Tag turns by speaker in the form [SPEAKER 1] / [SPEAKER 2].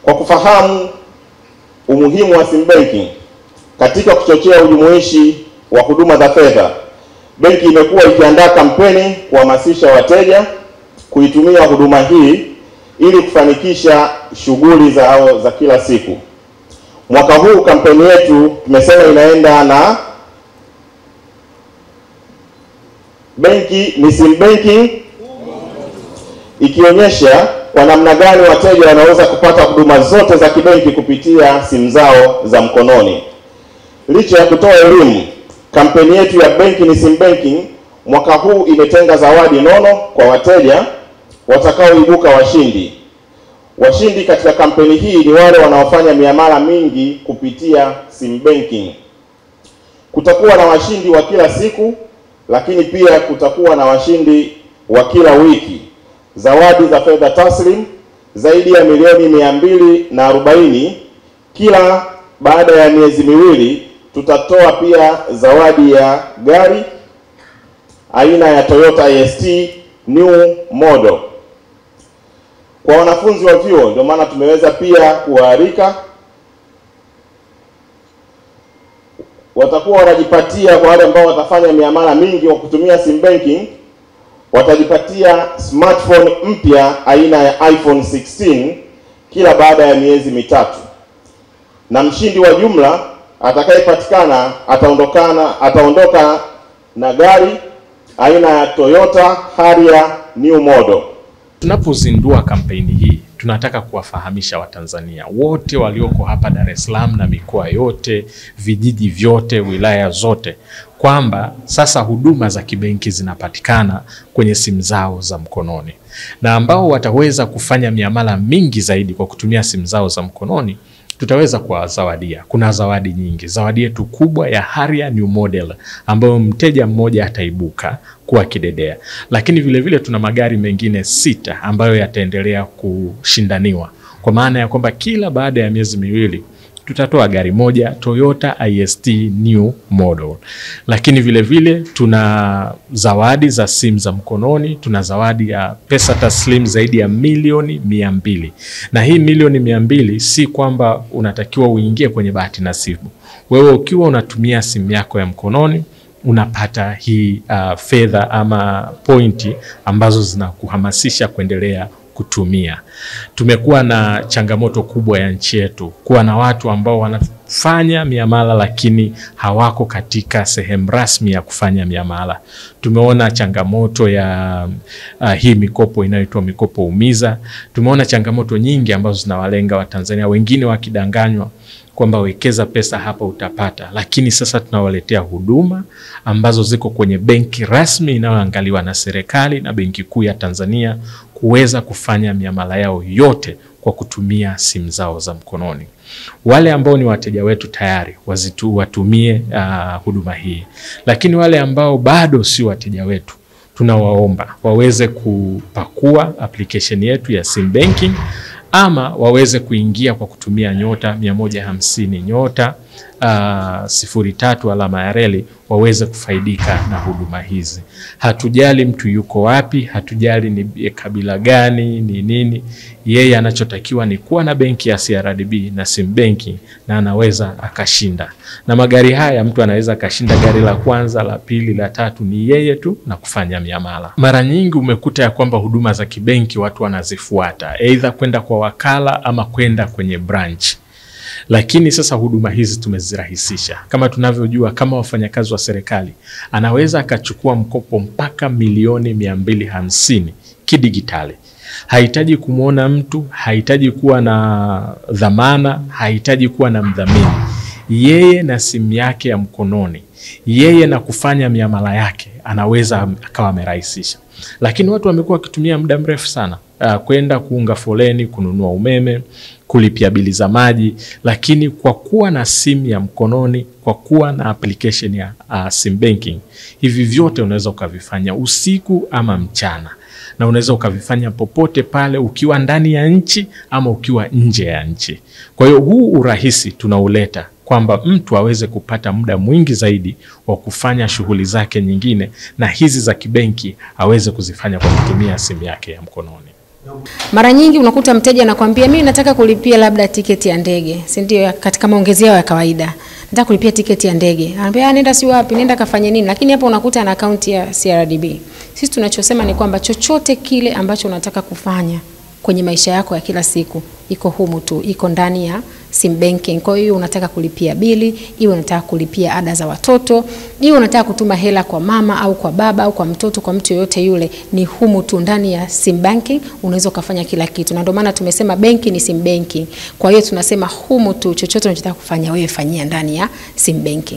[SPEAKER 1] Kwa kufahamu umuhimu wa sim banking katika kuchochea ujumuishi wa huduma za fedha, benki imekuwa ikiandaa kampeni kuhamasisha wateja kuitumia huduma hii ili kufanikisha shughuli zao za kila siku. Mwaka huu kampeni yetu tumesema inaenda na benki ni sim banking, ikionyesha kwa namna gani wateja wanaweza kupata huduma zote za kibenki kupitia simu zao za mkononi. Licha ya kutoa elimu, kampeni yetu ya benki ni sim banking mwaka huu imetenga zawadi nono kwa wateja watakaoibuka washindi. Washindi katika kampeni hii ni wale wanaofanya miamala mingi kupitia sim banking. Kutakuwa na washindi wa kila siku, lakini pia kutakuwa na washindi wa kila wiki. Zawadi za fedha taslim zaidi ya milioni 240 kila baada ya miezi miwili. Tutatoa pia zawadi ya gari aina ya Toyota IST new model. Kwa wanafunzi wa vyuo, ndio maana tumeweza pia kuwaalika, watakuwa wanajipatia, kwa wale ambao watafanya miamala mingi kwa kutumia sim banking, watajipatia smartphone mpya aina ya iPhone 16 kila baada ya miezi mitatu. Na mshindi wa jumla atakayepatikana ataondoka na gari aina ya Toyota Harrier new model.
[SPEAKER 2] Tunapozindua kampeni hii, tunataka kuwafahamisha Watanzania wote walioko hapa Dar es Salaam na mikoa yote, vijiji vyote, wilaya zote, kwamba sasa huduma za kibenki zinapatikana kwenye simu zao za mkononi. Na ambao wataweza kufanya miamala mingi zaidi kwa kutumia simu zao za mkononi, tutaweza kuwazawadia. Kuna zawadi nyingi. Zawadi yetu kubwa ya Harrier new model ambayo mteja mmoja ataibuka kuwa kidedea. Lakini vile vile tuna magari mengine 6 ambayo yataendelea kushindaniwa. Kwa maana ya kwamba kila baada ya miezi miwili tutatoa gari moja Toyota IST new model. Lakini vile vile tuna zawadi za simu za mkononi, tuna zawadi ya pesa taslim zaidi ya milioni 200. Na hii milioni 200 si kwamba unatakiwa uingie kwenye bahati nasibu. Wewe ukiwa unatumia simu yako ya mkononi, unapata hii fedha ama pointi ambazo zinakuhamasisha kuendelea kutumia. Tumekuwa na changamoto kubwa ya nchi yetu, kuwa na watu ambao wanafanya miamala lakini hawako katika sehemu rasmi ya kufanya miamala. Tumeona changamoto ya hii mikopo inayoitwa mikopo umiza. Tumeona changamoto nyingi ambazo zinawalenga Watanzania, wengine wakidanganywa kwamba wekeza pesa hapa utapata. Lakini sasa tunawaletea huduma ambazo ziko kwenye benki rasmi inayoangaliwa na serikali na Benki Kuu ya Tanzania, kuweza kufanya miamala yao yote kwa kutumia simu zao za mkononi. Wale ambao ni wateja wetu tayari watumie huduma hii. Lakini wale ambao bado si wateja wetu, tunawaomba waweze kupakua application yetu ya sim banking, ama waweze kuingia kwa kutumia nyota 150 nyota 03 alama ya reli, waweze kufaidika na huduma hizi. Hatujali mtu yuko wapi, hatujali ni kabila gani, ni nini. Yeye anachotakiwa ni kuwa na benki ya CRDB na sim banking, na anaweza akashinda. Na magari haya mtu anaweza akashinda gari la kwanza, la pili, la tatu, ni yeye tu na kufanya miamala. Mara nyingi umekuta ya kwamba huduma za kibenki watu wanazifuata, aidha kwenda kwa wakala ama kwenda kwenye branch. Lakini sasa huduma hizi tumezirahisisha. Kama tunavyojua, kama wafanyakazi wa serikali, anaweza akachukua mkopo mpaka milioni 250 kidigitali. Hahitaji kumuona mtu, hahitaji kuwa na dhamana, hahitaji kuwa na mdhamini. Yeye na simu yake ya mkononi, yeye na kufanya miamala yake, anaweza akawa amerahisisha. Lakini watu wamekuwa wakitumia muda mrefu sana kwenda kuunga foleni, kununua umeme, kulipia bili za maji. Lakini kwa kuwa na simu ya mkononi, kwa kuwa na application ya sim banking, hivi vyote unaweza ukavifanya usiku ama mchana, na unaweza ukavifanya popote pale, ukiwa ndani ya nchi ama ukiwa nje ya nchi. Kwa hiyo huu urahisi tunauleta kwamba mtu aweze kupata muda mwingi zaidi wa kufanya shughuli zake nyingine, na hizi za kibenki aweze kuzifanya kwa kutumia simu yake ya mkononi.
[SPEAKER 3] Mara nyingi unakuta mteja anakuambia mimi nataka kulipia labda tiketi ya ndege, si ndio, katika maongezi yao ya kawaida. Nataka kulipia tiketi ya ndege. Anambia nenda si wapi, nenda kafanye nini? Lakini hapo unakuta ana account ya CRDB. Sisi tunachosema ni kwamba chochote kile ambacho unataka kufanya kwenye maisha yako ya kila siku iko humu tu, iko ndani ya sim banking. Kwa hiyo unataka kulipia bili, iwe unataka kulipia ada za watoto, iwe unataka kutuma hela kwa mama au kwa baba au kwa mtoto, kwa mtu yoyote yule, ni humu tu ndani ya sim banking unaweza kufanya kila kitu. Na ndio maana tumesema benki ni sim banking. Kwa hiyo tunasema humu tu chochote unachotaka kufanya wewe fanyia ndani ya sim banking.